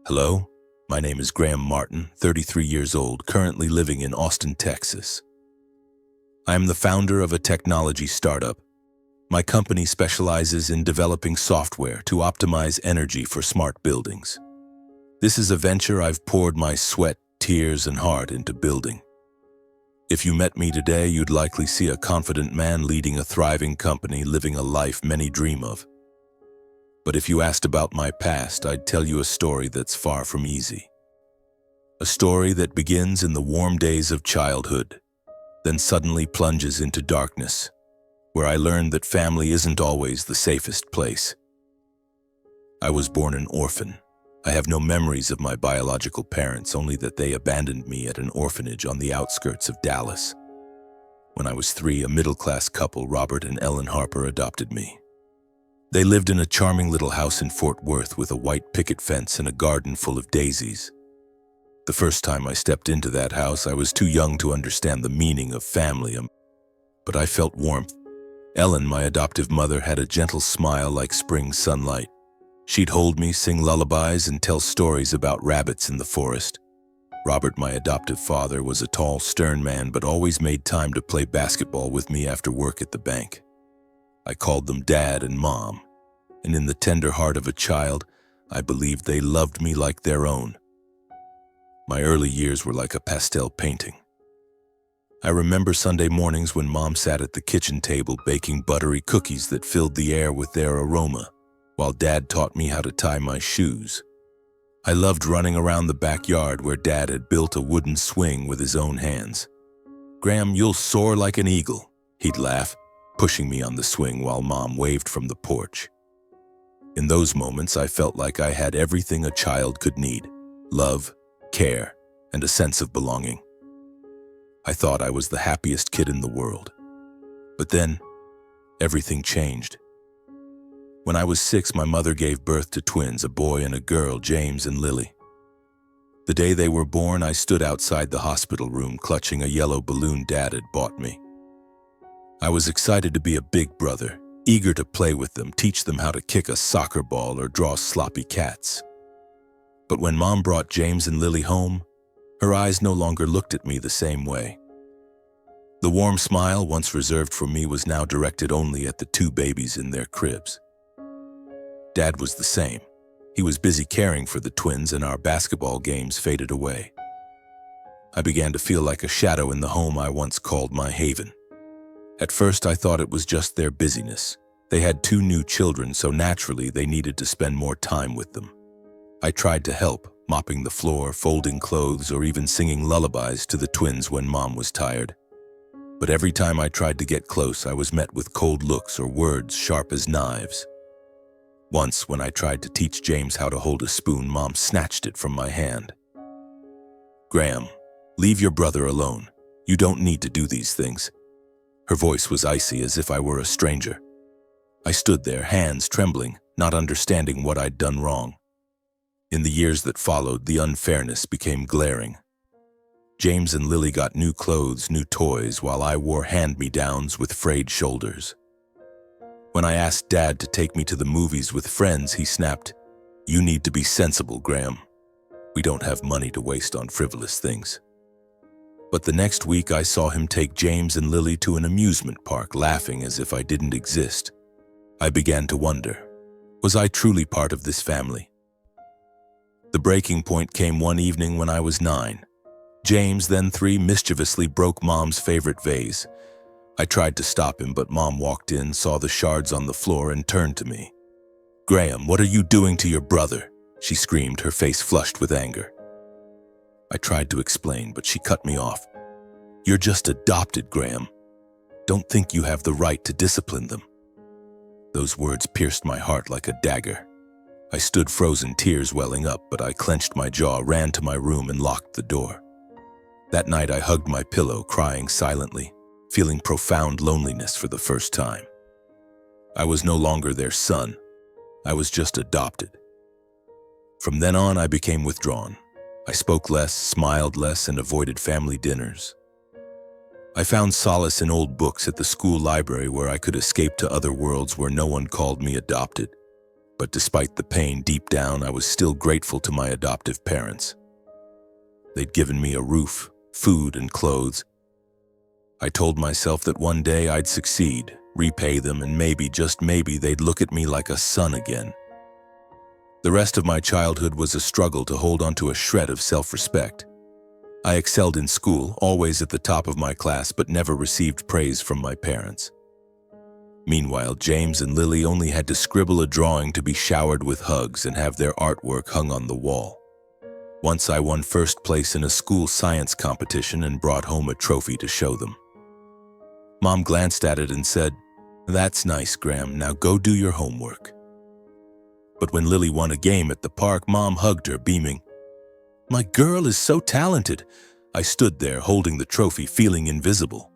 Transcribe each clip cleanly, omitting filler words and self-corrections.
Hello, my name is Graham Martin, 33 years old, currently living in Austin, Texas. I am the founder of a technology startup. My company specializes in developing software to optimize energy for smart buildings. This is a venture I've poured my sweat, tears, and heart into building. If you met me today, you'd likely see a confident man leading a thriving company, living a life many dream of. But if you asked about my past, I'd tell you a story that's far from easy. A story that begins in the warm days of childhood, then suddenly plunges into darkness, where I learned that family isn't always the safest place. I was born an orphan. I have no memories of my biological parents, only that they abandoned me at an orphanage on the outskirts of Dallas. When I was 3, a middle-class couple, Robert and Ellen Harper, adopted me. They lived in a charming little house in Fort Worth with a white picket fence and a garden full of daisies. The first time I stepped into that house, I was too young to understand the meaning of family, but I felt warmth. Ellen, my adoptive mother, had a gentle smile like spring sunlight. She'd hold me, sing lullabies, and tell stories about rabbits in the forest. Robert, my adoptive father, was a tall, stern man, but always made time to play basketball with me after work at the bank. I called them Dad and Mom, and in the tender heart of a child, I believed they loved me like their own. My early years were like a pastel painting. I remember Sunday mornings when Mom sat at the kitchen table baking buttery cookies that filled the air with their aroma, while Dad taught me how to tie my shoes. I loved running around the backyard where Dad had built a wooden swing with his own hands. "Graham, you'll soar like an eagle," he'd laugh, pushing me on the swing while Mom waved from the porch. In those moments, I felt like I had everything a child could need: love, care, and a sense of belonging. I thought I was the happiest kid in the world. But then, everything changed. When I was 6, my mother gave birth to twins, a boy and a girl, James and Lily. The day they were born, I stood outside the hospital room clutching a yellow balloon Dad had bought me. I was excited to be a big brother, eager to play with them, teach them how to kick a soccer ball or draw sloppy cats. But when Mom brought James and Lily home, her eyes no longer looked at me the same way. The warm smile once reserved for me was now directed only at the 2 babies in their cribs. Dad was the same. He was busy caring for the twins, and our basketball games faded away. I began to feel like a shadow in the home I once called my haven. At first, I thought it was just their busyness. They had 2 new children, so naturally they needed to spend more time with them. I tried to help, mopping the floor, folding clothes, or even singing lullabies to the twins when Mom was tired. But every time I tried to get close, I was met with cold looks or words sharp as knives. Once, when I tried to teach James how to hold a spoon, Mom snatched it from my hand. "Graham, leave your brother alone. You don't need to do these things." Her voice was icy, as if I were a stranger. I stood there, hands trembling, not understanding what I'd done wrong. In the years that followed, the unfairness became glaring. James and Lily got new clothes, new toys, while I wore hand-me-downs with frayed shoulders. When I asked Dad to take me to the movies with friends, he snapped, "You need to be sensible, Graham. We don't have money to waste on frivolous things." But the next week, I saw him take James and Lily to an amusement park, laughing as if I didn't exist. I began to wonder, was I truly part of this family? The breaking point came one evening when I was 9. James, then 3, mischievously broke Mom's favorite vase. I tried to stop him, but Mom walked in, saw the shards on the floor, and turned to me. "Graham, what are you doing to your brother?" she screamed, her face flushed with anger. I tried to explain, but she cut me off. "You're just adopted, Graham. Don't think you have the right to discipline them." Those words pierced my heart like a dagger. I stood frozen, tears welling up, but I clenched my jaw, ran to my room, and locked the door. That night, I hugged my pillow, crying silently, feeling profound loneliness for the first time. I was no longer their son. I was just adopted. From then on, I became withdrawn. I spoke less, smiled less, and avoided family dinners. I found solace in old books at the school library, where I could escape to other worlds where no one called me adopted. But despite the pain deep down, I was still grateful to my adoptive parents. They'd given me a roof, food, and clothes. I told myself that one day I'd succeed, repay them, and maybe, just maybe, they'd look at me like a son again. The rest of my childhood was a struggle to hold onto a shred of self-respect. I excelled in school, always at the top of my class, but never received praise from my parents. Meanwhile, James and Lily only had to scribble a drawing to be showered with hugs and have their artwork hung on the wall. Once I won first place in a school science competition and brought home a trophy to show them. Mom glanced at it and said, "That's nice, Graham, now go do your homework." But when Lily won a game at the park, Mom hugged her, beaming. "My girl is so talented." I stood there holding the trophy, feeling invisible.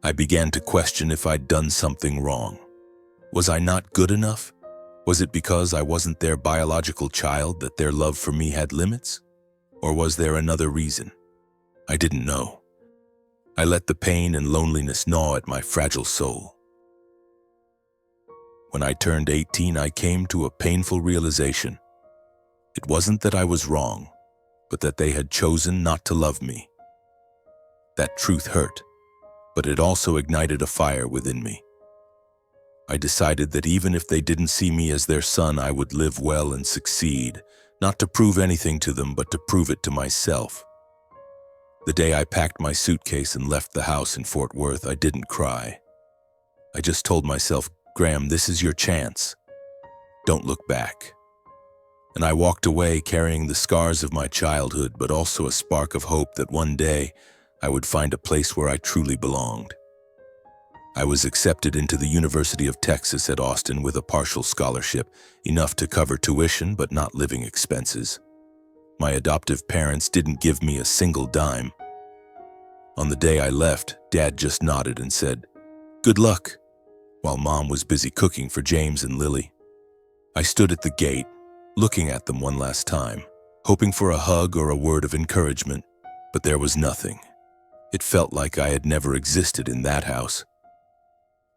I began to question if I'd done something wrong. Was I not good enough? Was it because I wasn't their biological child that their love for me had limits? Or was there another reason? I didn't know. I let the pain and loneliness gnaw at my fragile soul. When I turned 18, I came to a painful realization. It wasn't that I was wrong, but that they had chosen not to love me. That truth hurt, but it also ignited a fire within me. I decided that even if they didn't see me as their son, I would live well and succeed, not to prove anything to them, but to prove it to myself. The day I packed my suitcase and left the house in Fort Worth, I didn't cry. I just told myself, "Graham, this is your chance. Don't look back." And I walked away carrying the scars of my childhood, but also a spark of hope that one day I would find a place where I truly belonged. I was accepted into the University of Texas at Austin with a partial scholarship, enough to cover tuition but not living expenses. My adoptive parents didn't give me a single dime. On the day I left, Dad just nodded and said, "Good luck," while Mom was busy cooking for James and Lily. I stood at the gate, looking at them one last time, hoping for a hug or a word of encouragement, but there was nothing. It felt like I had never existed in that house.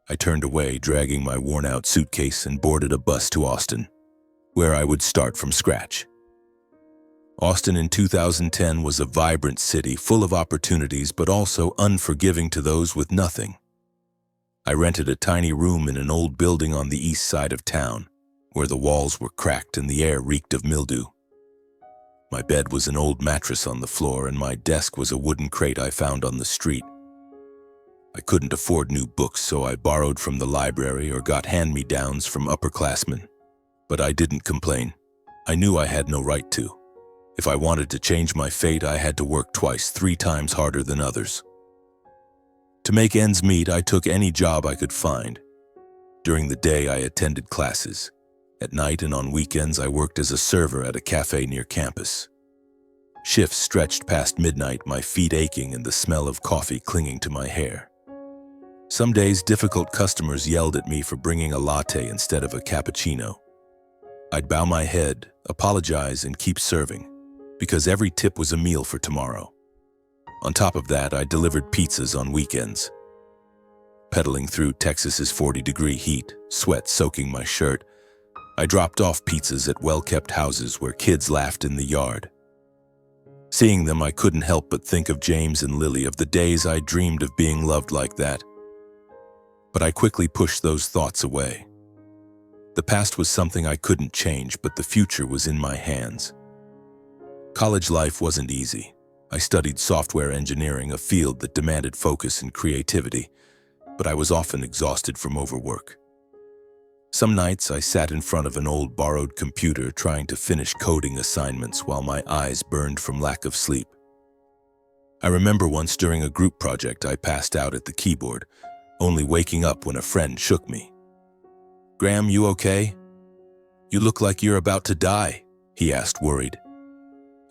I turned away, dragging my worn-out suitcase, and boarded a bus to Austin, where I would start from scratch. Austin in 2010 was a vibrant city full of opportunities, but also unforgiving to those with nothing. I rented a tiny room in an old building on the east side of town, where the walls were cracked and the air reeked of mildew. My bed was an old mattress on the floor, and my desk was a wooden crate I found on the street. I couldn't afford new books, so I borrowed from the library or got hand-me-downs from upperclassmen. But I didn't complain. I knew I had no right to. If I wanted to change my fate, I had to work twice, 3 times harder than others. To make ends meet, I took any job I could find. During the day, I attended classes. At night and on weekends, I worked as a server at a cafe near campus. Shifts stretched past midnight, my feet aching and the smell of coffee clinging to my hair. Some days, difficult customers yelled at me for bringing a latte instead of a cappuccino. I'd bow my head, apologize, and keep serving, because every tip was a meal for tomorrow. On top of that, I delivered pizzas on weekends. Pedaling through Texas's 40-degree heat, sweat soaking my shirt, I dropped off pizzas at well-kept houses where kids laughed in the yard. Seeing them, I couldn't help but think of James and Lily, of the days I dreamed of being loved like that. But I quickly pushed those thoughts away. The past was something I couldn't change, but the future was in my hands. College life wasn't easy. I studied software engineering, a field that demanded focus and creativity, but I was often exhausted from overwork. Some nights I sat in front of an old borrowed computer trying to finish coding assignments while my eyes burned from lack of sleep. I remember once during a group project I passed out at the keyboard, only waking up when a friend shook me. "Graham, you okay? You look like you're about to die," he asked, worried.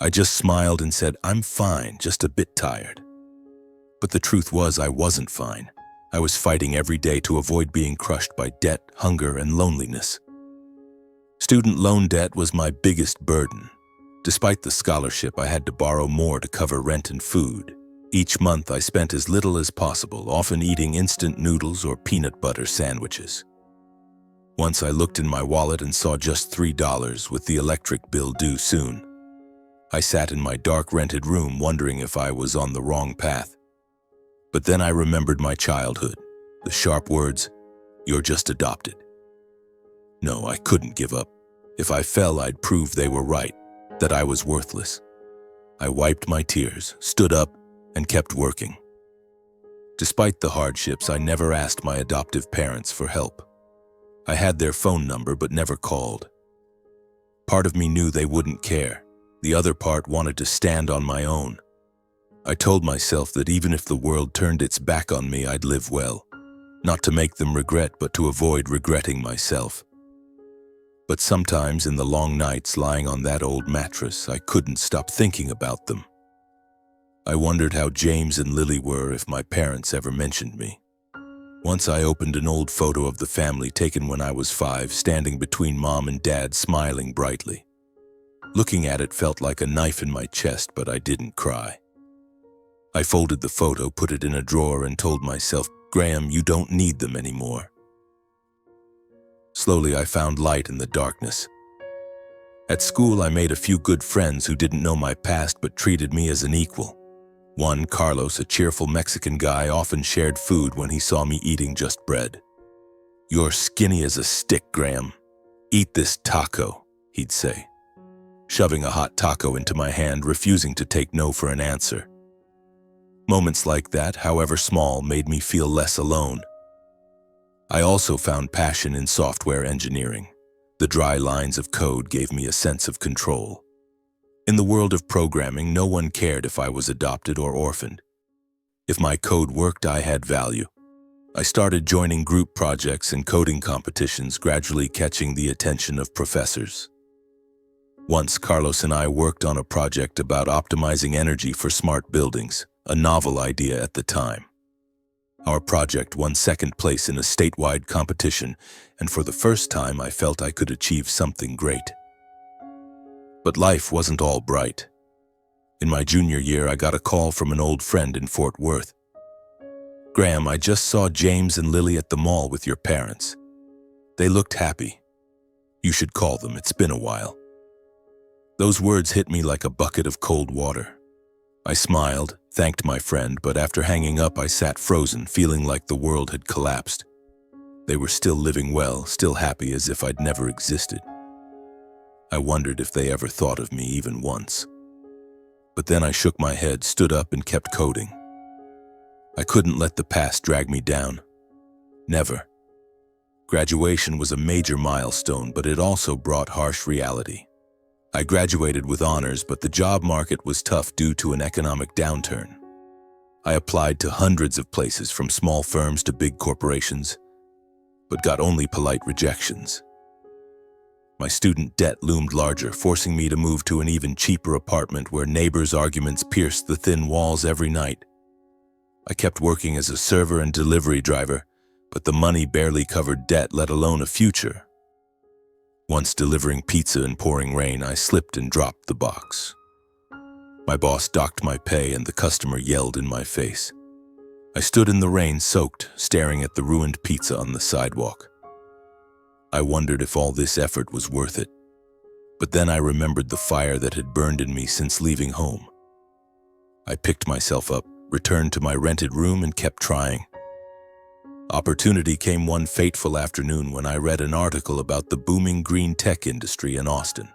I just smiled and said, "I'm fine, just a bit tired." But the truth was, I wasn't fine. I was fighting every day to avoid being crushed by debt, hunger, and loneliness. Student loan debt was my biggest burden. Despite the scholarship, I had to borrow more to cover rent and food. Each month, I spent as little as possible, often eating instant noodles or peanut butter sandwiches. Once I looked in my wallet and saw just $3 with the electric bill due soon. I sat in my dark rented room wondering if I was on the wrong path. But then I remembered my childhood, the sharp words, "You're just adopted." No, I couldn't give up. If I fell, I'd prove they were right, that I was worthless. I wiped my tears, stood up, and kept working. Despite the hardships, I never asked my adoptive parents for help. I had their phone number but never called. Part of me knew they wouldn't care. The other part wanted to stand on my own. I told myself that even if the world turned its back on me, I'd live well. Not to make them regret, but to avoid regretting myself. But sometimes in the long nights lying on that old mattress, I couldn't stop thinking about them. I wondered how James and Lily were if my parents ever mentioned me. Once I opened an old photo of the family taken when I was 5, standing between Mom and Dad, smiling brightly. Looking at it felt like a knife in my chest, but I didn't cry. I folded the photo, put it in a drawer, and told myself, "Graham, you don't need them anymore." Slowly, I found light in the darkness. At school, I made a few good friends who didn't know my past but treated me as an equal. One, Carlos, a cheerful Mexican guy, often shared food when he saw me eating just bread. "You're skinny as a stick, Graham. Eat this taco," he'd say, shoving a hot taco into my hand, refusing to take no for an answer. Moments like that, however small, made me feel less alone. I also found passion in software engineering. The dry lines of code gave me a sense of control. In the world of programming, no one cared if I was adopted or orphaned. If my code worked, I had value. I started joining group projects and coding competitions, gradually catching the attention of professors. Once, Carlos and I worked on a project about optimizing energy for smart buildings, a novel idea at the time. Our project won second place in a statewide competition, and for the first time I felt I could achieve something great. But life wasn't all bright. In my junior year, I got a call from an old friend in Fort Worth. "Graham, I just saw James and Lily at the mall with your parents. They looked happy. You should call them, it's been a while." Those words hit me like a bucket of cold water. I smiled, thanked my friend, but after hanging up, I sat frozen, feeling like the world had collapsed. They were still living well, still happy, as if I'd never existed. I wondered if they ever thought of me even once. But then I shook my head, stood up, and kept coding. I couldn't let the past drag me down. Never. Graduation was a major milestone, but it also brought harsh reality. I graduated with honors, but the job market was tough due to an economic downturn. I applied to hundreds of places, from small firms to big corporations, but got only polite rejections. My student debt loomed larger, forcing me to move to an even cheaper apartment where neighbors' arguments pierced the thin walls every night. I kept working as a server and delivery driver, but the money barely covered debt, let alone a future. Once delivering pizza in pouring rain, I slipped and dropped the box. My boss docked my pay and the customer yelled in my face. I stood in the rain, soaked, staring at the ruined pizza on the sidewalk. I wondered if all this effort was worth it. But then I remembered the fire that had burned in me since leaving home. I picked myself up, returned to my rented room, and kept trying. Opportunity came one fateful afternoon when I read an article about the booming green tech industry in Austin.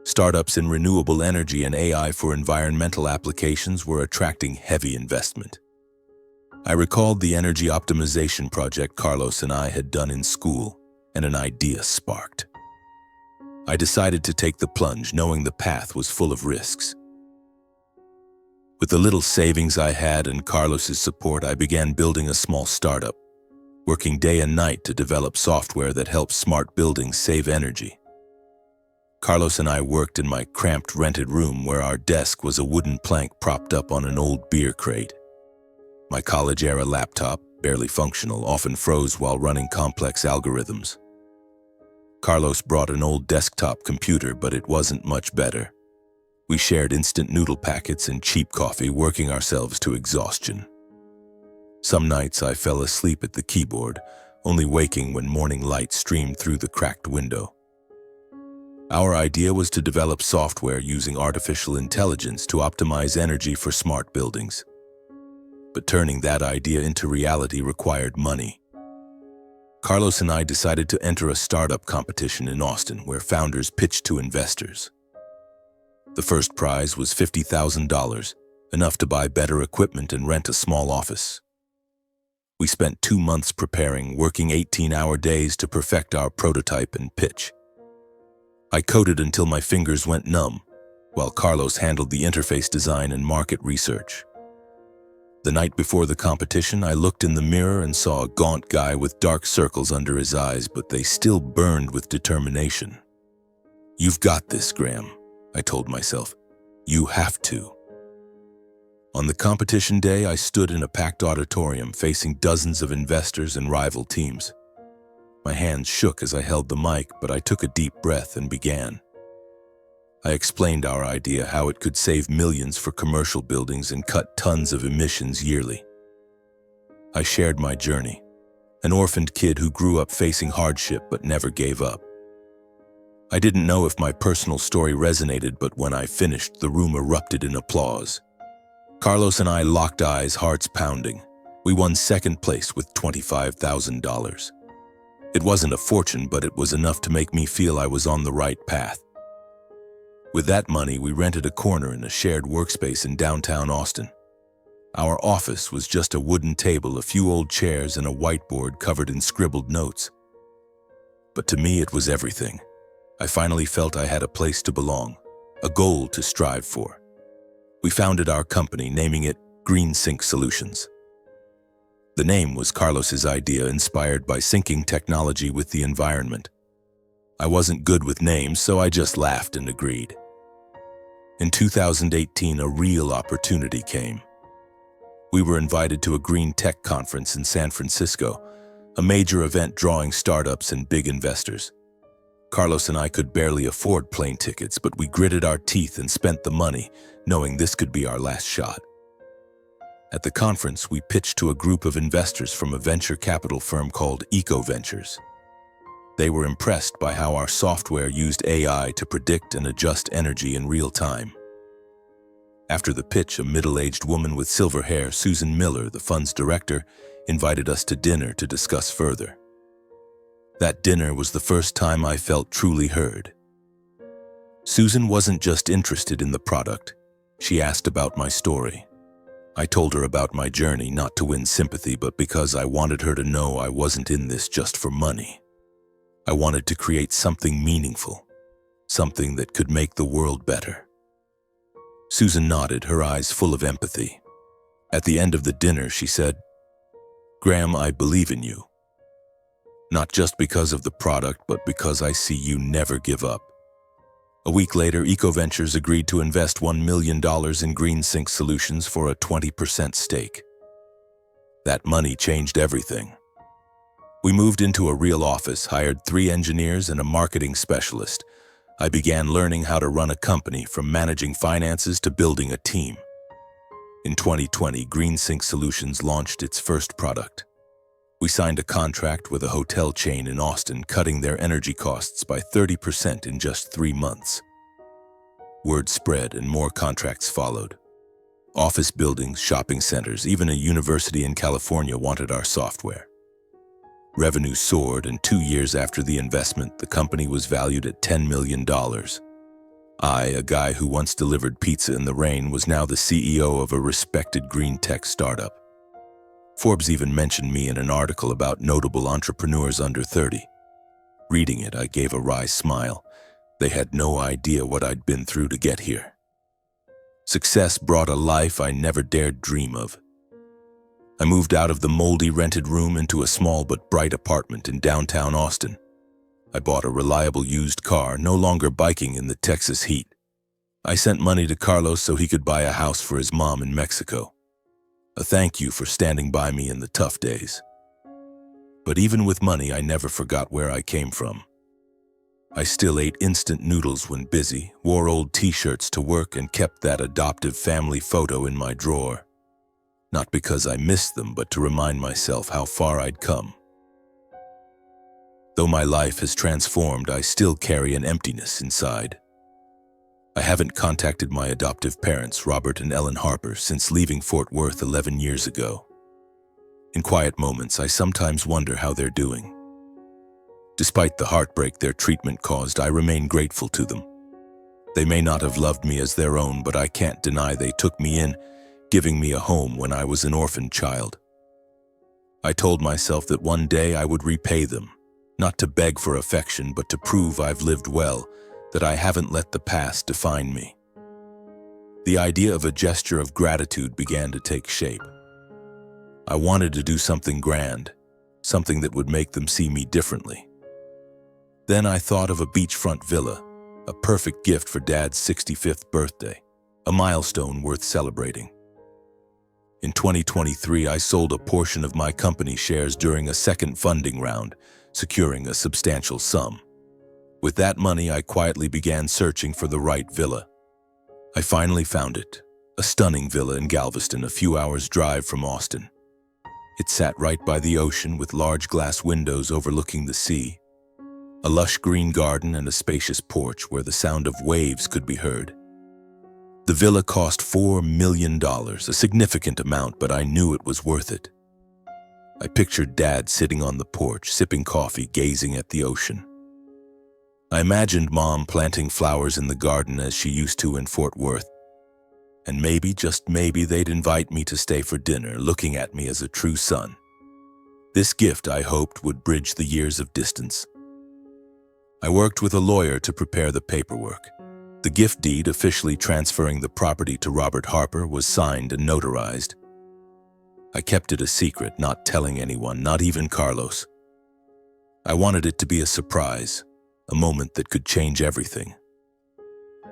Startups in renewable energy and AI for environmental applications were attracting heavy investment. I recalled the energy optimization project Carlos and I had done in school, and an idea sparked. I decided to take the plunge, knowing the path was full of risks. With the little savings I had and Carlos's support, I began building a small startup, working day and night to develop software that helps smart buildings save energy. Carlos and I worked in my cramped rented room where our desk was a wooden plank propped up on an old beer crate. My college-era laptop, barely functional, often froze while running complex algorithms. Carlos brought an old desktop computer, but it wasn't much better. We shared instant noodle packets and cheap coffee, working ourselves to exhaustion. Some nights I fell asleep at the keyboard, only waking when morning light streamed through the cracked window. Our idea was to develop software using artificial intelligence to optimize energy for smart buildings. But turning that idea into reality required money. Carlos and I decided to enter a startup competition in Austin where founders pitched to investors. The first prize was $50,000, enough to buy better equipment and rent a small office. We spent 2 months preparing, working 18-hour days to perfect our prototype and pitch. I coded until my fingers went numb, while Carlos handled the interface design and market research. The night before the competition, I looked in the mirror and saw a gaunt guy with dark circles under his eyes, but they still burned with determination. "You've got this, Graham," I told myself. "You have to." On the competition day, I stood in a packed auditorium facing dozens of investors and rival teams. My hands shook as I held the mic, but I took a deep breath and began. I explained our idea, how it could save millions for commercial buildings and cut tons of emissions yearly. I shared my journey, an orphaned kid who grew up facing hardship but never gave up. I didn't know if my personal story resonated, but when I finished, the room erupted in applause. Carlos and I locked eyes, hearts pounding. We won second place with $25,000. It wasn't a fortune, but it was enough to make me feel I was on the right path. With that money, we rented a corner in a shared workspace in downtown Austin. Our office was just a wooden table, a few old chairs, and a whiteboard covered in scribbled notes. But to me, it was everything. I finally felt I had a place to belong, a goal to strive for. We founded our company, naming it GreenSync Solutions. The name was Carlos's idea, inspired by syncing technology with the environment. I wasn't good with names, so I just laughed and agreed. In 2018, a real opportunity came. We were invited to a green tech conference in San Francisco, a major event drawing startups and big investors. Carlos and I could barely afford plane tickets, but we gritted our teeth and spent the money, knowing this could be our last shot. At the conference, we pitched to a group of investors from a venture capital firm called Eco Ventures. They were impressed by how our software used AI to predict and adjust energy in real time. After the pitch, a middle-aged woman with silver hair, Susan Miller, the fund's director, invited us to dinner to discuss further. That dinner was the first time I felt truly heard. Susan wasn't just interested in the product. She asked about my story. I told her about my journey, not to win sympathy, but because I wanted her to know I wasn't in this just for money. I wanted to create something meaningful, something that could make the world better. Susan nodded, her eyes full of empathy. At the end of the dinner, she said, "Graham, I believe in you. Not just because of the product, but because I see you never give up." A week later, EcoVentures agreed to invest $1 million in GreenSync Solutions for a 20% stake. That money changed everything. We moved into a real office, hired 3 engineers and a marketing specialist. I began learning how to run a company, from managing finances to building a team. In 2020, GreenSync Solutions launched its first product. We signed a contract with a hotel chain in Austin, cutting their energy costs by 30% in just 3 months. Word spread and more contracts followed. Office buildings, shopping centers, even a university in California wanted our software. Revenue soared, and 2 years after the investment, the company was valued at $10 million. I, a guy who once delivered pizza in the rain, was now the CEO of a respected green tech startup. Forbes even mentioned me in an article about notable entrepreneurs under 30. Reading it, I gave a wry smile. They had no idea what I'd been through to get here. Success brought a life I never dared dream of. I moved out of the moldy rented room into a small but bright apartment in downtown Austin. I bought a reliable used car, no longer biking in the Texas heat. I sent money to Carlos so he could buy a house for his mom in Mexico. A thank you for standing by me in the tough days. But even with money, I never forgot where I came from. I still ate instant noodles when busy, wore old t-shirts to work, and kept that adoptive family photo in my drawer. Not because I missed them, but to remind myself how far I'd come. Though my life has transformed, I still carry an emptiness inside. I haven't contacted my adoptive parents, Robert and Ellen Harper, since leaving Fort Worth 11 years ago. In quiet moments, I sometimes wonder how they're doing. Despite the heartbreak their treatment caused, I remain grateful to them. They may not have loved me as their own, but I can't deny they took me in, giving me a home when I was an orphan child. I told myself that one day I would repay them, not to beg for affection, but to prove I've lived well, that I haven't let the past define me. The idea of a gesture of gratitude began to take shape. I wanted to do something grand, something that would make them see me differently. Then I thought of a beachfront villa, a perfect gift for Dad's 65th birthday, a milestone worth celebrating. In 2023, I sold a portion of my company shares during a second funding round, securing a substantial sum. With that money, I quietly began searching for the right villa. I finally found it, a stunning villa in Galveston, a few hours' drive from Austin. It sat right by the ocean with large glass windows overlooking the sea, a lush green garden and a spacious porch where the sound of waves could be heard. The villa cost $4 million, a significant amount, but I knew it was worth it. I pictured Dad sitting on the porch, sipping coffee, gazing at the ocean. I imagined Mom planting flowers in the garden as she used to in Fort Worth. And maybe, just maybe, they'd invite me to stay for dinner, looking at me as a true son. This gift, I hoped, would bridge the years of distance. I worked with a lawyer to prepare the paperwork. The gift deed officially transferring the property to Robert Harper was signed and notarized. I kept it a secret, not telling anyone, not even Carlos. I wanted it to be a surprise, a moment that could change everything.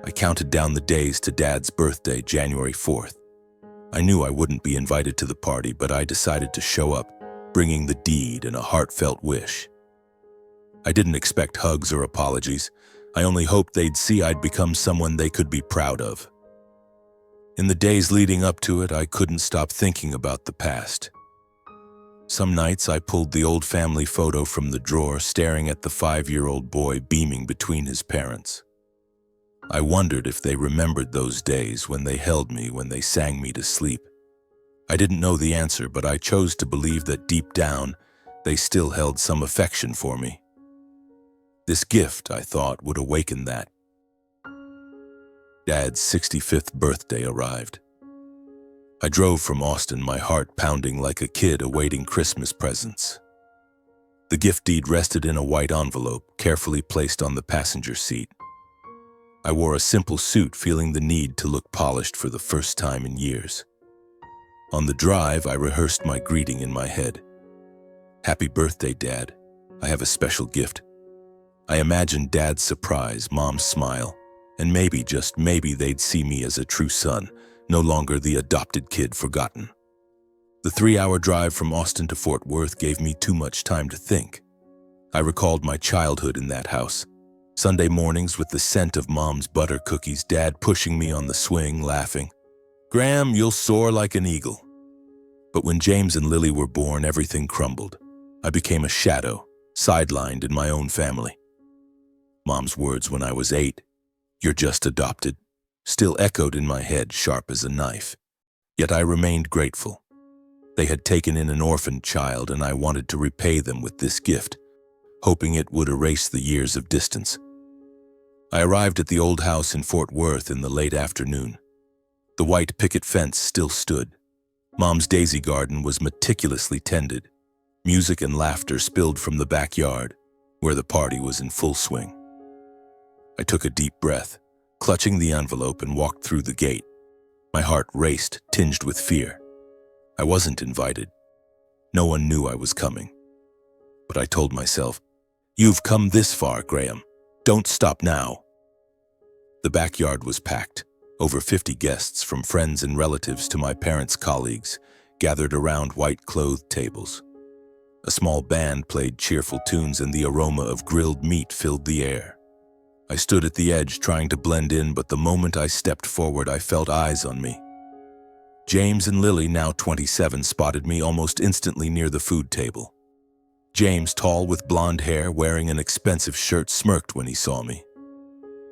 I counted down the days to Dad's birthday, January 4th. I knew I wouldn't be invited to the party, but I decided to show up, bringing the deed and a heartfelt wish. I didn't expect hugs or apologies. I only hoped they'd see I'd become someone they could be proud of. In the days leading up to it, I couldn't stop thinking about the past. Some nights I pulled the old family photo from the drawer, staring at the 5-year-old boy beaming between his parents. I wondered if they remembered those days when they held me, when they sang me to sleep. I didn't know the answer, but I chose to believe that deep down, they still held some affection for me. This gift, I thought, would awaken that. Dad's 65th birthday arrived. I drove from Austin, my heart pounding like a kid awaiting Christmas presents. The gift deed rested in a white envelope, carefully placed on the passenger seat. I wore a simple suit, feeling the need to look polished for the first time in years. On the drive, I rehearsed my greeting in my head. "Happy birthday, Dad. I have a special gift." I imagined Dad's surprise, Mom's smile, and maybe, just maybe, they'd see me as a true son, no longer the adopted kid forgotten. The 3-hour drive from Austin to Fort Worth gave me too much time to think. I recalled my childhood in that house. Sunday mornings with the scent of Mom's butter cookies, Dad pushing me on the swing, laughing, "Graham, you'll soar like an eagle." But when James and Lily were born, everything crumbled. I became a shadow, sidelined in my own family. Mom's words when I was 8, "You're just adopted," still echoed in my head, sharp as a knife. Yet I remained grateful. They had taken in an orphaned child, and I wanted to repay them with this gift, hoping it would erase the years of distance. I arrived at the old house in Fort Worth in the late afternoon. The white picket fence still stood. Mom's daisy garden was meticulously tended. Music and laughter spilled from the backyard, where the party was in full swing. I took a deep breath, clutching the envelope, and walked through the gate. My heart raced, tinged with fear. I wasn't invited. No one knew I was coming. But I told myself, "You've come this far, Graham. Don't stop now." The backyard was packed. Over 50 guests, from friends and relatives to my parents' colleagues, gathered around white-clothed tables. A small band played cheerful tunes, and the aroma of grilled meat filled the air. I stood at the edge, trying to blend in, but the moment I stepped forward, I felt eyes on me. James and Lily, now 27, spotted me almost instantly near the food table. James, tall with blonde hair, wearing an expensive shirt, smirked when he saw me.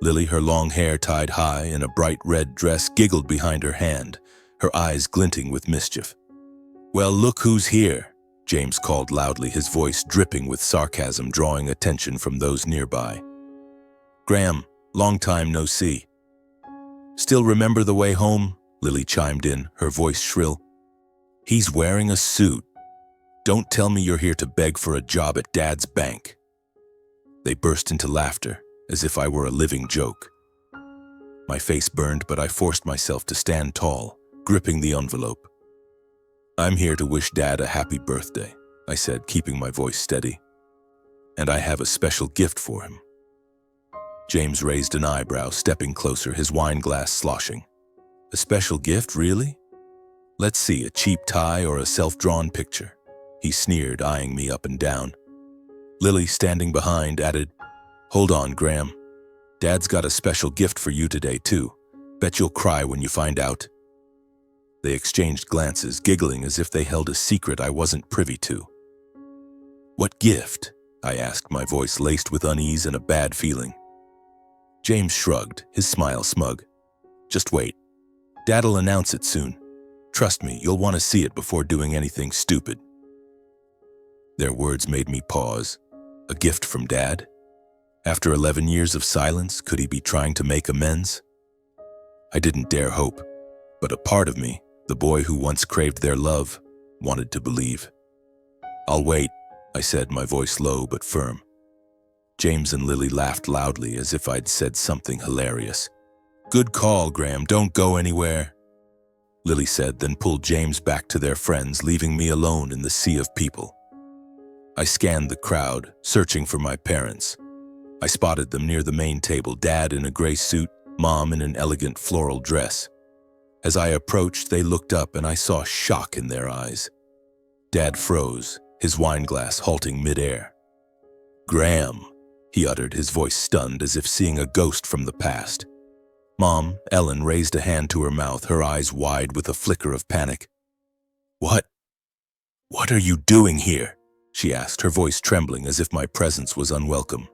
Lily, her long hair tied high in a bright red dress, giggled behind her hand, her eyes glinting with mischief. "Well, look who's here," James called loudly, his voice dripping with sarcasm, drawing attention from those nearby. "Graham, long time no see." "Still remember the way home?" Lily chimed in, her voice shrill. "He's wearing a suit. Don't tell me you're here to beg for a job at Dad's bank." They burst into laughter, as if I were a living joke. My face burned, but I forced myself to stand tall, gripping the envelope. "I'm here to wish Dad a happy birthday," I said, keeping my voice steady. "And I have a special gift for him." James raised an eyebrow, stepping closer, his wine glass sloshing. "A special gift, really? Let's see, a cheap tie or a self-drawn picture?" He sneered, eyeing me up and down. Lily, standing behind, added, "Hold on, Graham. Dad's got a special gift for you today, too. Bet you'll cry when you find out." They exchanged glances, giggling as if they held a secret I wasn't privy to. "What gift?" I asked, my voice laced with unease and a bad feeling. James shrugged, his smile smug. "Just wait. Dad'll announce it soon. Trust me, you'll want to see it before doing anything stupid." Their words made me pause. A gift from Dad? After 11 years of silence, could he be trying to make amends? I didn't dare hope, but a part of me, the boy who once craved their love, wanted to believe. "I'll wait," I said, my voice low but firm. James and Lily laughed loudly as if I'd said something hilarious. "Good call, Graham, don't go anywhere," Lily said, then pulled James back to their friends, leaving me alone in the sea of people. I scanned the crowd, searching for my parents. I spotted them near the main table, Dad in a gray suit, Mom in an elegant floral dress. As I approached, they looked up and I saw shock in their eyes. Dad froze, his wine glass halting midair. "Graham," he uttered, his voice stunned as if seeing a ghost from the past. Mom, Ellen, raised a hand to her mouth, her eyes wide with a flicker of panic. What are you doing here?" she asked, her voice trembling as if my presence was unwelcome.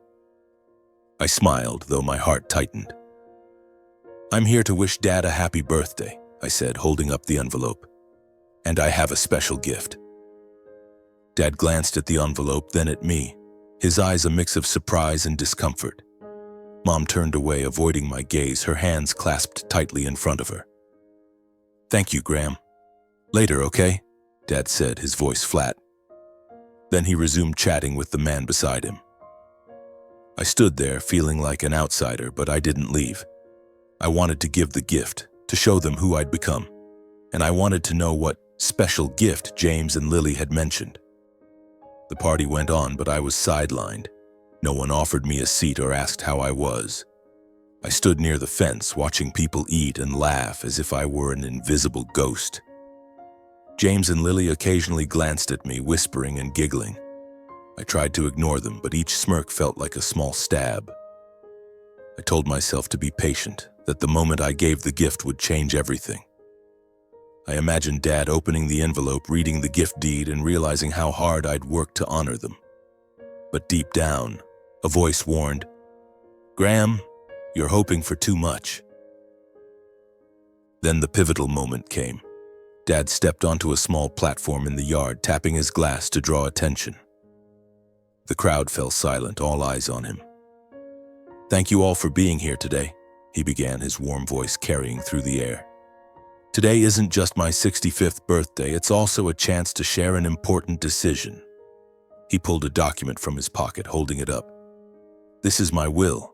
I smiled, though my heart tightened. "I'm here to wish Dad a happy birthday," I said, holding up the envelope. "And I have a special gift." Dad glanced at the envelope, then at me, his eyes a mix of surprise and discomfort. Mom turned away, avoiding my gaze, her hands clasped tightly in front of her. "Thank you, Graham. Later, okay?" Dad said, his voice flat. Then he resumed chatting with the man beside him. I stood there, feeling like an outsider, but I didn't leave. I wanted to give the gift, to show them who I'd become. And I wanted to know what special gift James and Lily had mentioned. The party went on, but I was sidelined. No one offered me a seat or asked how I was. I stood near the fence, watching people eat and laugh as if I were an invisible ghost. James and Lily occasionally glanced at me, whispering and giggling. I tried to ignore them, but each smirk felt like a small stab. I told myself to be patient, that the moment I gave the gift would change everything. I imagined Dad opening the envelope, reading the gift deed, and realizing how hard I'd worked to honor them. But deep down, a voice warned, "Graham, you're hoping for too much." Then the pivotal moment came. Dad stepped onto a small platform in the yard, tapping his glass to draw attention. The crowd fell silent, all eyes on him. "Thank you all for being here today," he began, his warm voice carrying through the air. "Today isn't just my 65th birthday, it's also a chance to share an important decision." He pulled a document from his pocket, holding it up. "This is my will.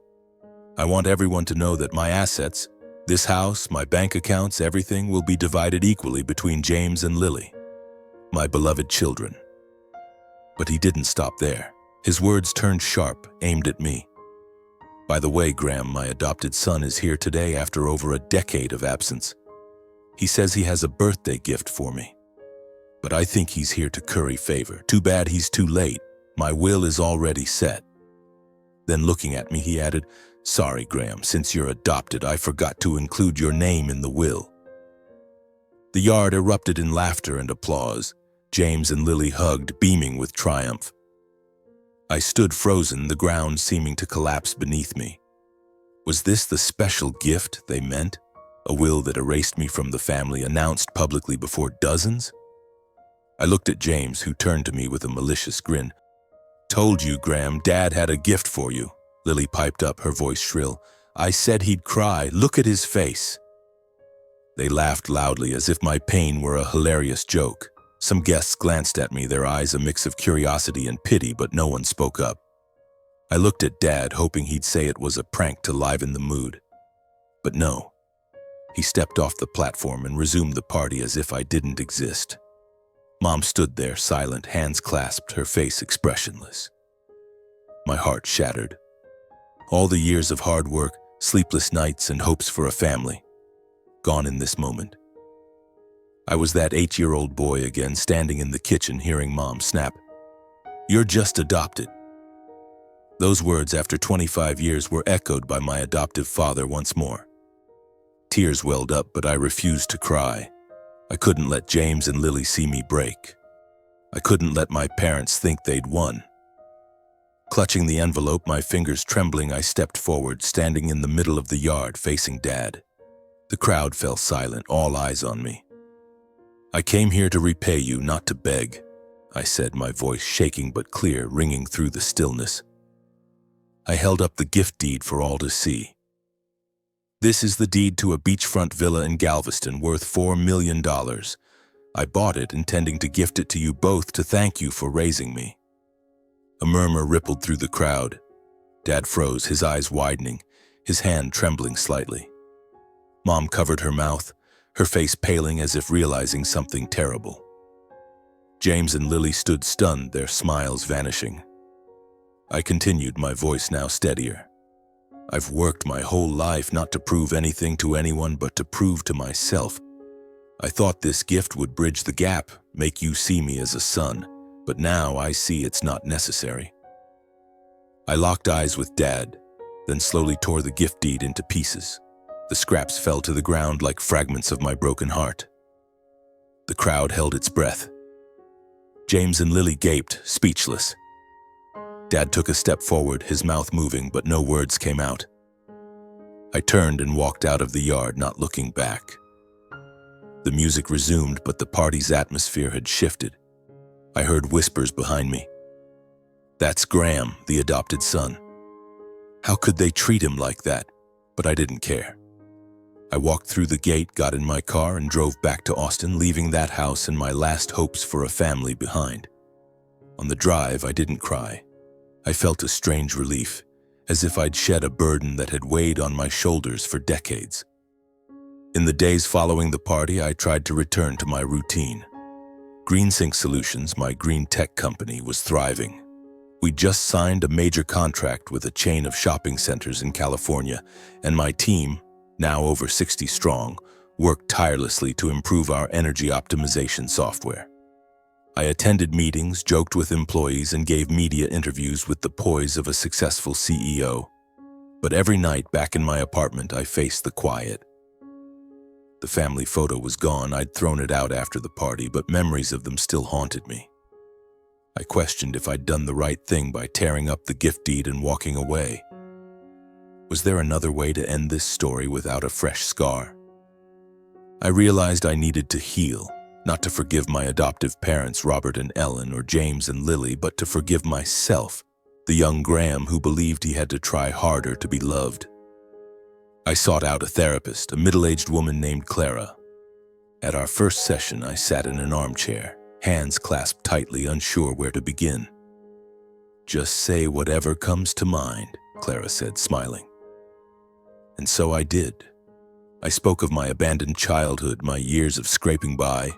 I want everyone to know that my assets, this house, my bank accounts, everything will be divided equally between James and Lily, my beloved children." But he didn't stop there. His words turned sharp, aimed at me. "By the way, Graham, my adopted son is here today after over a decade of absence. He says he has a birthday gift for me. But I think he's here to curry favor. Too bad he's too late. My will is already set." Then looking at me, he added, "Sorry, Graham, since you're adopted, I forgot to include your name in the will." The yard erupted in laughter and applause. James and Lily hugged, beaming with triumph. I stood frozen, the ground seeming to collapse beneath me. Was this the special gift they meant? A will that erased me from the family, announced publicly before dozens? I looked at James, who turned to me with a malicious grin. "Told you, Graham, Dad had a gift for you," Lily piped up, her voice shrill. "I said he'd cry. Look at his face." They laughed loudly, as if my pain were a hilarious joke. Some guests glanced at me, their eyes a mix of curiosity and pity, but no one spoke up. I looked at Dad, hoping he'd say it was a prank to liven the mood. But no. He stepped off the platform and resumed the party as if I didn't exist. Mom stood there, silent, hands clasped, her face expressionless. My heart shattered. All the years of hard work, sleepless nights, and hopes for a family, gone in this moment. I was that 8-year-old boy again, standing in the kitchen, hearing Mom snap, "You're just adopted." Those words, after 25 years, were echoed by my adoptive father once more. Tears welled up, but I refused to cry. I couldn't let James and Lily see me break. I couldn't let my parents think they'd won. Clutching the envelope, my fingers trembling, I stepped forward, standing in the middle of the yard, facing Dad. The crowd fell silent, all eyes on me. "I came here to repay you, not to beg," I said, my voice shaking but clear, ringing through the stillness. I held up the gift deed for all to see. "This is the deed to a beachfront villa in Galveston worth $4 million. I bought it intending to gift it to you both to thank you for raising me." A murmur rippled through the crowd. Dad froze, his eyes widening, his hand trembling slightly. Mom covered her mouth, her face paling as if realizing something terrible. James and Lily stood stunned, their smiles vanishing. I continued, my voice now steadier. "I've worked my whole life not to prove anything to anyone but to prove to myself. I thought this gift would bridge the gap, make you see me as a son, but now I see it's not necessary." I locked eyes with Dad, then slowly tore the gift deed into pieces. The scraps fell to the ground like fragments of my broken heart. The crowd held its breath. James and Lily gaped, speechless. Dad took a step forward, his mouth moving, but no words came out. I turned and walked out of the yard, not looking back. The music resumed, but the party's atmosphere had shifted. I heard whispers behind me. "That's Graham, the adopted son. How could they treat him like that?" But I didn't care. I walked through the gate, got in my car, and drove back to Austin, leaving that house and my last hopes for a family behind. On the drive, I didn't cry. I felt a strange relief, as if I'd shed a burden that had weighed on my shoulders for decades. In the days following the party, I tried to return to my routine. GreenSync Solutions, my green tech company, was thriving. We'd just signed a major contract with a chain of shopping centers in California, and my team, now over 60 strong, worked tirelessly to improve our energy optimization software. I attended meetings, joked with employees, and gave media interviews with the poise of a successful CEO. But every night back in my apartment, I faced the quiet. The family photo was gone. I'd thrown it out after the party, but memories of them still haunted me. I questioned if I'd done the right thing by tearing up the gift deed and walking away. Was there another way to end this story without a fresh scar? I realized I needed to heal. Not to forgive my adoptive parents, Robert and Ellen, or James and Lily, but to forgive myself, the young Graham who believed he had to try harder to be loved. I sought out a therapist, a middle-aged woman named Clara. At our first session, I sat in an armchair, hands clasped tightly, unsure where to begin. "Just say whatever comes to mind," Clara said, smiling. And so I did. I spoke of my abandoned childhood, my years of scraping by,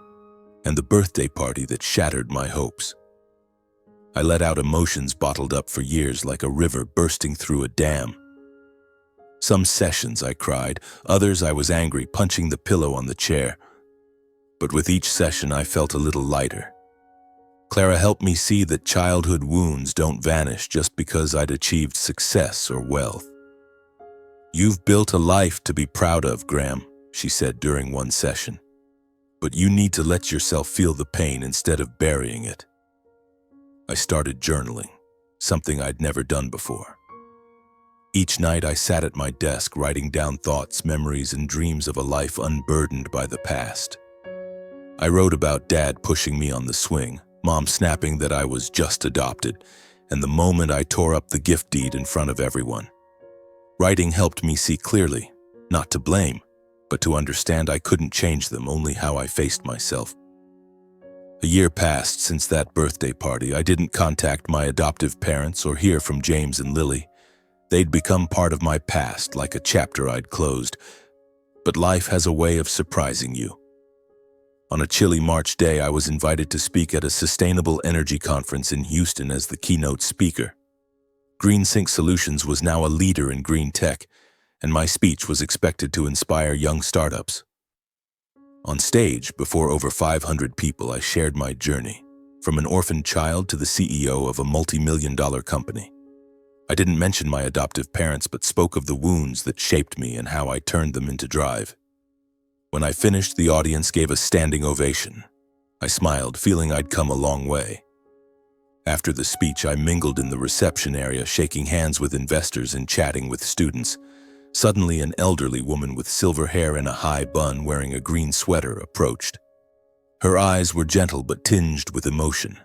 and the birthday party that shattered my hopes. I let out emotions bottled up for years like a river bursting through a dam. Some sessions I cried, others I was angry, punching the pillow on the chair. But with each session I felt a little lighter. Clara helped me see that childhood wounds don't vanish just because I'd achieved success or wealth. "You've built a life to be proud of, Graham," she said during one session. "But you need to let yourself feel the pain instead of burying it." I started journaling. something I'd never done before. Each night I sat at my desk writing down thoughts, memories, and dreams of a life unburdened by the past. I wrote about Dad pushing me on the swing, Mom snapping that I was just adopted, and the moment I tore up the gift deed in front of everyone. Writing helped me see clearly, not to blame, but to understand I couldn't change them, only how I faced myself. A year passed since that birthday party. I didn't contact my adoptive parents or hear from James and Lily. They'd become part of my past, like a chapter I'd closed. But life has a way of surprising you. On a chilly March day, I was invited to speak at a sustainable energy conference in Houston as the keynote speaker. GreenSync Solutions was now a leader in green tech, and my speech was expected to inspire young startups. On stage, before over 500 people, I shared my journey, from an orphaned child to the CEO of a multi-million-dollar company. I didn't mention my adoptive parents, but spoke of the wounds that shaped me and how I turned them into drive. When I finished, the audience gave a standing ovation. I smiled, feeling I'd come a long way. After the speech, I mingled in the reception area, shaking hands with investors and chatting with students. Suddenly, an elderly woman with silver hair and a high bun wearing a green sweater approached. Her eyes were gentle but tinged with emotion.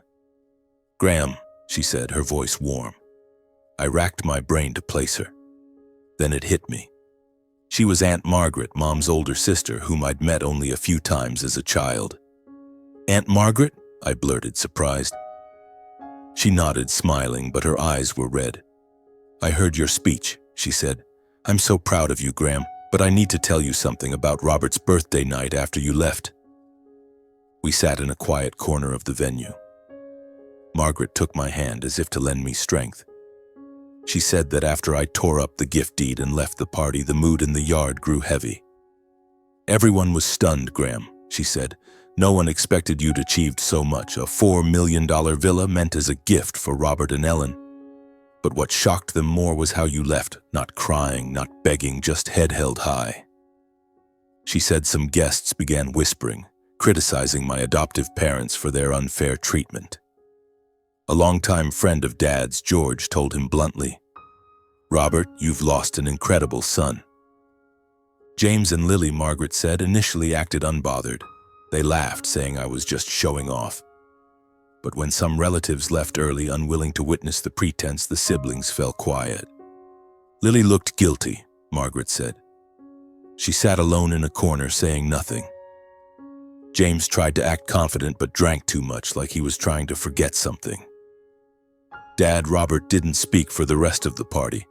"Graham," she said, her voice warm. I racked my brain to place her. Then it hit me. She was Aunt Margaret, Mom's older sister, whom I'd met only a few times as a child. "Aunt Margaret?" I blurted, surprised. She nodded, smiling, but her eyes were red. "I heard your speech," she said. "I'm so proud of you, Graham, but I need to tell you something about Robert's birthday night after you left." We sat in a quiet corner of the venue. Margaret took my hand as if to lend me strength. She said that after I tore up the gift deed and left the party, the mood in the yard grew heavy. "Everyone was stunned, Graham," she said. "No one expected you'd achieved so much. A $4 million villa meant as a gift for Robert and Ellen. But what shocked them more was how you left, not crying, not begging, just head held high." She said some guests began whispering, criticizing my adoptive parents for their unfair treatment. A longtime friend of Dad's, George, told him bluntly, "Robert, you've lost an incredible son." James and Lily, Margaret said, initially acted unbothered. They laughed, saying I was just showing off. But when some relatives left early, unwilling to witness the pretense, the siblings fell quiet. "Lily looked guilty," Margaret said. She sat alone in a corner, saying nothing. James tried to act confident but drank too much, like he was trying to forget something. Dad, Robert, didn't speak for the rest of the party.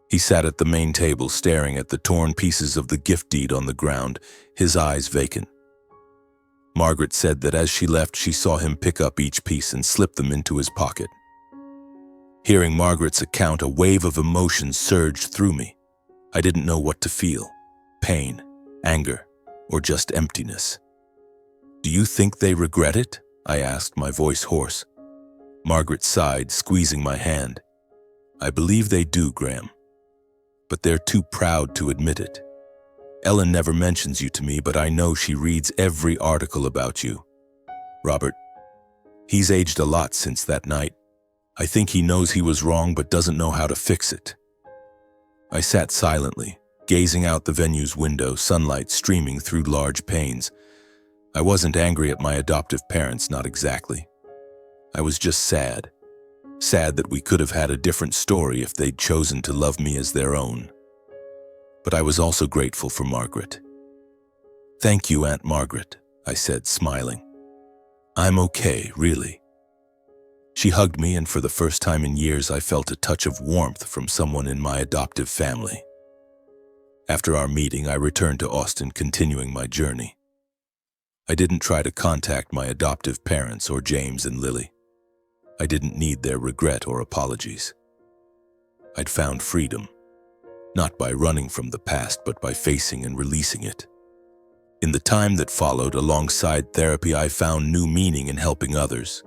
He sat at the main table, staring at the torn pieces of the gift deed on the ground, his eyes vacant. Margaret said that as she left, she saw him pick up each piece and slip them into his pocket. Hearing Margaret's account, a wave of emotion surged through me. I didn't know what to feel: pain, anger, or just emptiness. "Do you think they regret it?" I asked, my voice hoarse. Margaret sighed, squeezing my hand. "I believe they do, Graham. But they're too proud to admit it. Ellen never mentions you to me, but I know she reads every article about you. Robert, he's aged a lot since that night. I think he knows he was wrong but doesn't know how to fix it." I sat silently, gazing out the venue's window, sunlight streaming through large panes. I wasn't angry at my adoptive parents, not exactly. I was just sad. Sad that we could have had a different story if they'd chosen to love me as their own. But I was also grateful for Margaret. "Thank you, Aunt Margaret," I said, smiling. "I'm okay, really." She hugged me, and for the first time in years, I felt a touch of warmth from someone in my adoptive family. After our meeting, I returned to Austin, continuing my journey. I didn't try to contact my adoptive parents or James and Lily. I didn't need their regret or apologies. I'd found freedom, not by running from the past, but by facing and releasing it. In the time that followed, alongside therapy, I found new meaning in helping others.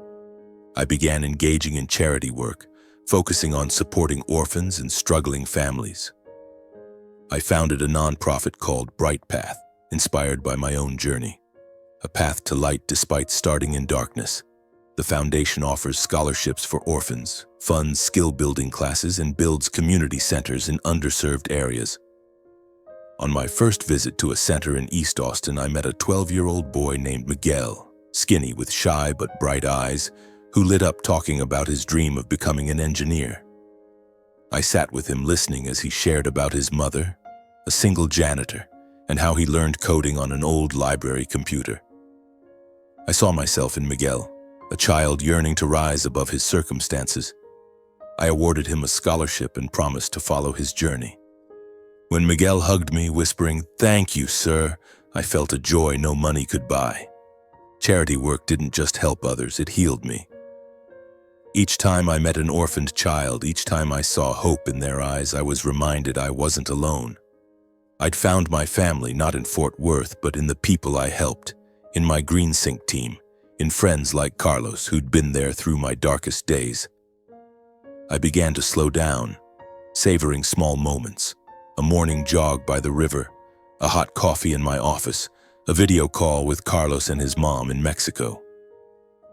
I began engaging in charity work, focusing on supporting orphans and struggling families. I founded a nonprofit called Bright Path, inspired by my own journey. A path to light despite starting in darkness. The foundation offers scholarships for orphans, funds skill-building classes, and builds community centers in underserved areas. On my first visit to a center in East Austin, I met a 12-year-old boy named Miguel, skinny with shy but bright eyes, who lit up talking about his dream of becoming an engineer. I sat with him listening as he shared about his mother, a single janitor, and how he learned coding on an old library computer. I saw myself in Miguel, a child yearning to rise above his circumstances. I awarded him a scholarship and promised to follow his journey. When Miguel hugged me, whispering, "Thank you, sir," I felt a joy no money could buy. Charity work didn't just help others, it healed me. Each time I met an orphaned child, each time I saw hope in their eyes, I was reminded I wasn't alone. I'd found my family not in Fort Worth, but in the people I helped, in my Green Sink team, in friends like Carlos who'd been there through my darkest days. I began to slow down, savoring small moments, a morning jog by the river, a hot coffee in my office, a video call with Carlos and his mom in Mexico.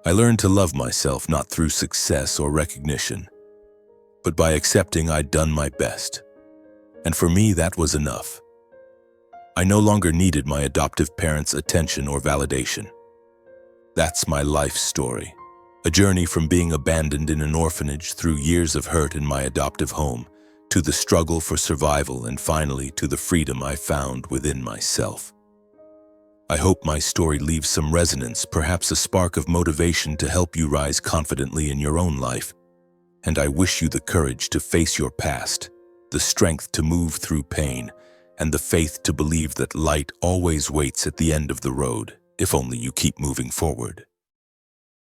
I learned to love myself not through success or recognition, but by accepting I'd done my best. And for me, that was enough. I no longer needed my adoptive parents' attention or validation. That's my life story, a journey from being abandoned in an orphanage through years of hurt in my adoptive home, to the struggle for survival, and finally to the freedom I found within myself. I hope my story leaves some resonance, perhaps a spark of motivation to help you rise confidently in your own life. And I wish you the courage to face your past, the strength to move through pain, and the faith to believe that light always waits at the end of the road, if only you keep moving forward.